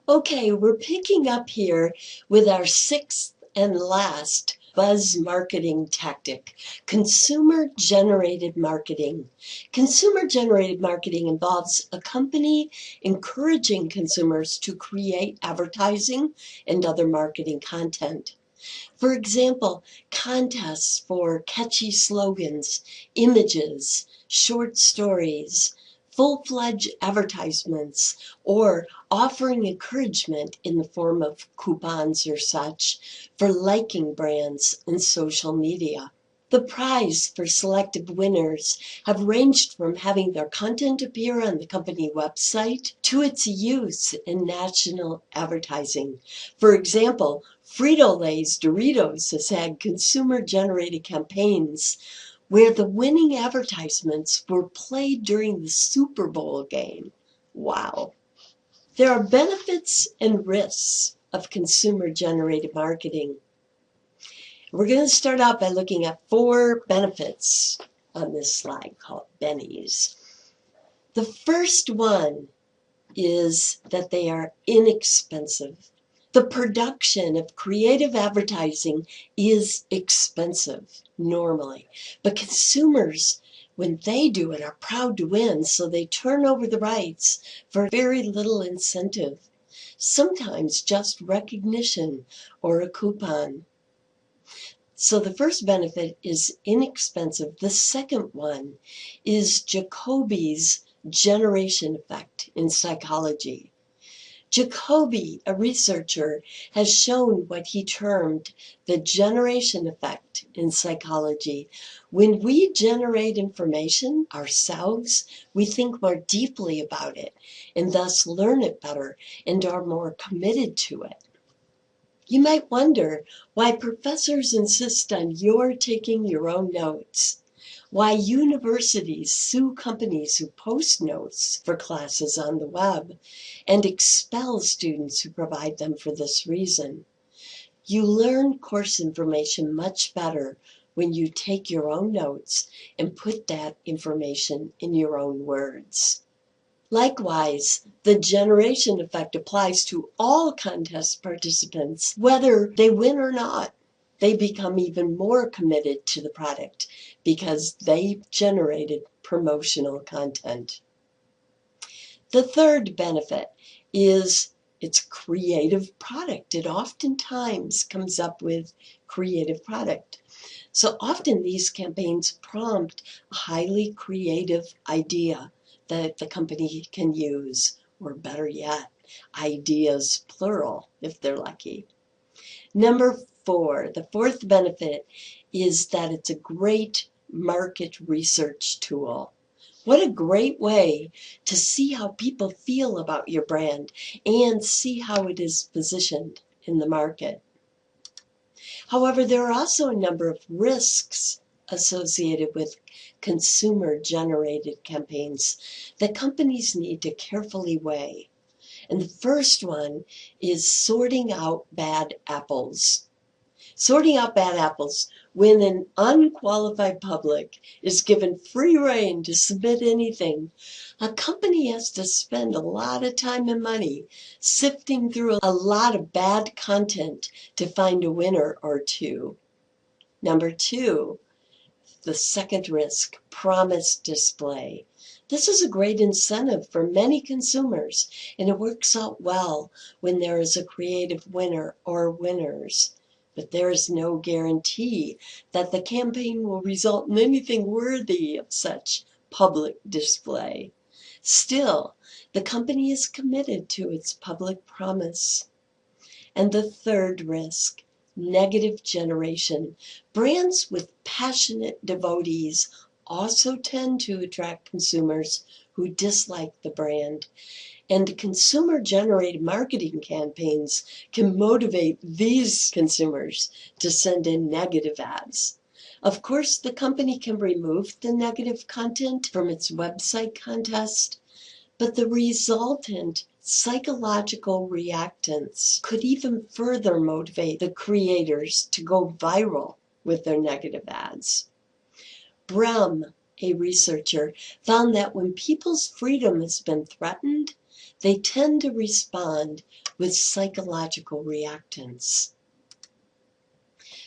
Okay, we're picking up here with our sixth and last buzz marketing tactic, consumer-generated marketing. Consumer-generated marketing involves a company encouraging consumers to create advertising and other marketing content. For example, contests for catchy slogans, images, short stories, full-fledged advertisements, or offering encouragement in the form of coupons or such for liking brands in social media. The prize for selective winners have ranged from having their content appear on the company website to its use in national advertising. For example, Frito-Lay's Doritos has had consumer-generated campaigns where the winning advertisements were played during the Super Bowl game. Wow. There are benefits and risks of consumer-generated marketing. We're going to start out by looking at 4 benefits on this slide called bennies. The first one is that they are inexpensive. The production of creative advertising is expensive normally, but consumers, when they do it, are proud to win, so they turn over the rights for very little incentive, sometimes just recognition or a coupon. So the first benefit is inexpensive. The second one is Jacoby's generation effect in psychology. Jacoby, a researcher, has shown what he termed the generation effect in psychology. When we generate information ourselves, we think more deeply about it and thus learn it better and are more committed to it. You might wonder why professors insist on your taking your own notes, why universities sue companies who post notes for classes on the web and expel students who provide them for this reason. You learn course information much better when you take your own notes and put that information in your own words. Likewise, the generation effect applies to all contest participants, whether they win or not. They become even more committed to the product because they generated promotional content. The third benefit is its creative product. It oftentimes comes up with creative product. So often these campaigns prompt a highly creative idea that the company can use, or better yet, ideas plural if they're lucky. Number 4, the fourth benefit is that it's a great market research tool. What a great way to see how people feel about your brand and see how it is positioned in the market. However, there are also a number of risks associated with consumer-generated campaigns that companies need to carefully weigh. And the first one is sorting out bad apples. Sorting out bad apples when an unqualified public is given free rein to submit anything. A company has to spend a lot of time and money sifting through a lot of bad content to find a winner or two. Number 2, the second risk, promise display. This is a great incentive for many consumers, and it works out well when there is a creative winner or winners. But there is no guarantee that the campaign will result in anything worthy of such public display. Still, the company is committed to its public promise. And the third risk, negative generation. Brands with passionate devotees also tend to attract consumers who dislike the brand. And consumer-generated marketing campaigns can motivate these consumers to send in negative ads. Of course, the company can remove the negative content from its website contest, but the resultant psychological reactance could even further motivate the creators to go viral with their negative ads. Brehm, a researcher, found that when people's freedom has been threatened, they tend to respond with psychological reactance.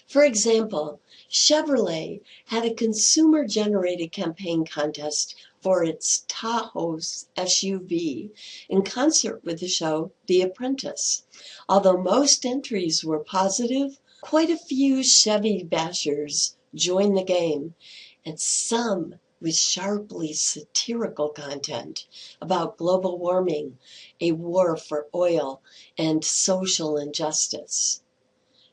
For example, Chevrolet had a consumer-generated campaign contest for its Tahoe SUV in concert with the show The Apprentice. Although most entries were positive, quite a few Chevy bashers joined the game, and some with sharply satirical content about global warming, a war for oil, and social injustice.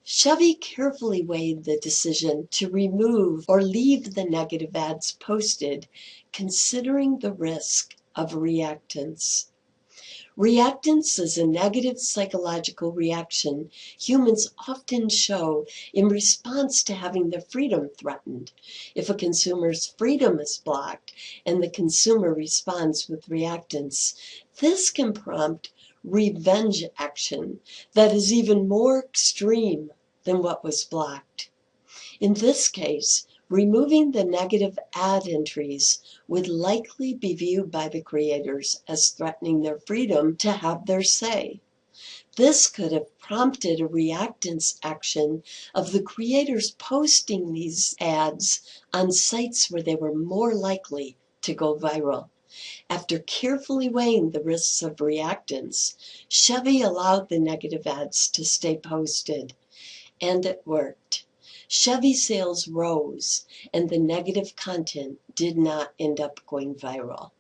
Chevy carefully weighed the decision to remove or leave the negative ads posted, considering the risk of reactance. Reactance is a negative psychological reaction humans often show in response to having their freedom threatened. If a consumer's freedom is blocked and the consumer responds with reactance, this can prompt revenge action that is even more extreme than what was blocked. In this case, removing the negative ad entries would likely be viewed by the creators as threatening their freedom to have their say. This could have prompted a reactance action of the creators posting these ads on sites where they were more likely to go viral. After carefully weighing the risks of reactance, Chevy allowed the negative ads to stay posted, and it worked. Chevy sales rose, and the negative content did not end up going viral.